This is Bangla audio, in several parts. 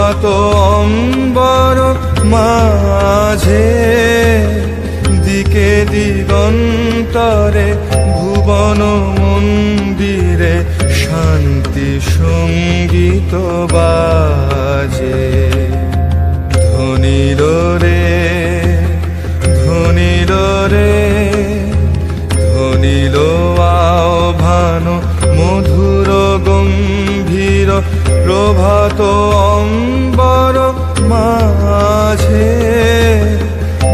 প্রভাত অম্বর মাঝে, দিকে দিগন্তরে ভুবন মন্দিরে শান্তি সঙ্গীত বাজে। ধ্বনিল রে ধ্বনিল রে ধ্বনিল আহ্বান মধুর গম্ভীর, প্রভাত অম্বর মাঝে,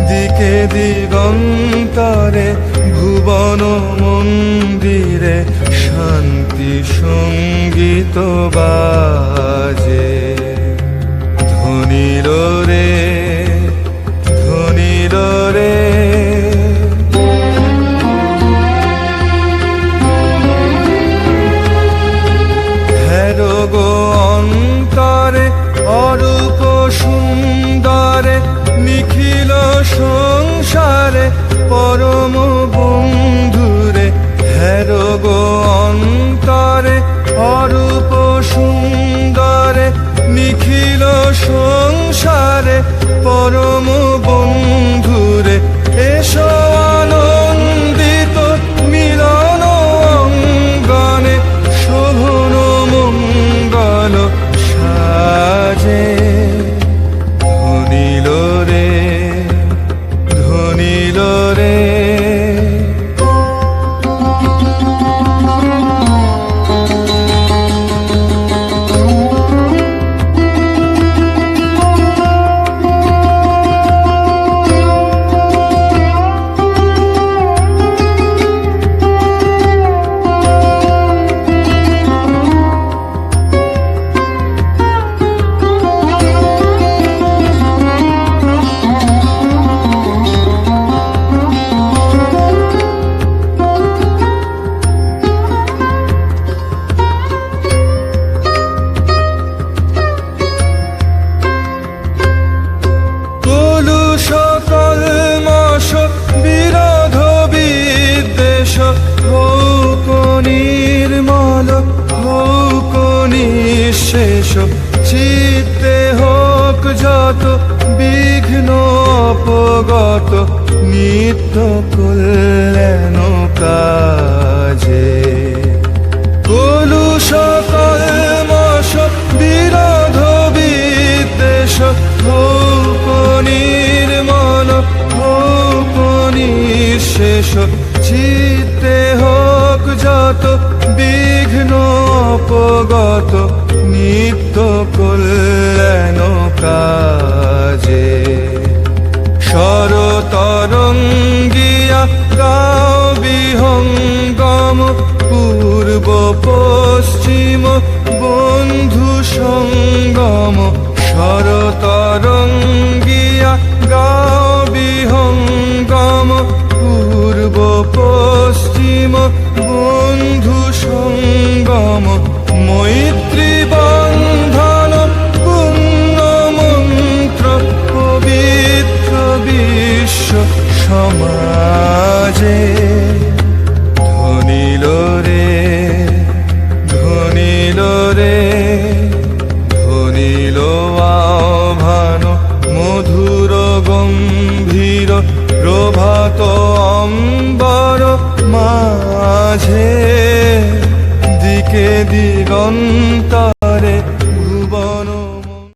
দিকে দিগন্তরে ভুবন মন্দিরে শান্তি সঙ্গীত বাজে। ধ্বনিল রে ধ্বনিল রে হেরো গো অন্তরে অরূপ সুন্দরে, নিখিল সংসারে পরম বন্ধুরে। হেরো গো অন্তরে অরূপ সুন্দরে, নিখিল সংসারে পরম বন্ধুরে। এসো আনন্দিত মিলন অঙ্গনে, শোভন মঙ্গল সাজে। ধ্বনিল রে ধ্বনিল রে শেষ। চিত্তে হোক যত বিঘ্ন অপগত, নিত্য কল্যাণ কাজে। কলুষ কল্মষ বিরোধ বিদ্বেষ, হোক নির্মল হোক নিঃশেষ। চিত্তে হোক যত বিঘ্ন অপগত, নিত্য কল্যাণ কাজে। শরতরঙ্গিয়া গাও বিহঙ্গম, পূর্ব পশ্চিম বন্ধু সঙ্গম। শরতরঙ্গিয়া গাও বিহঙ্গম, পূর্ব পশ্চিম বন্ধু সঙ্গম। মৈত্রী বন্ধন পুণ্য মন্ত্র, পবিত্র বিশ্ব সমাজে। ধ্বনিল রে ধ্বনিল রে ধ্বনিল আহ্বান মধুর গম্ভীর, প্রভাত অম্বর মাঝে, দিকে দিগন্ত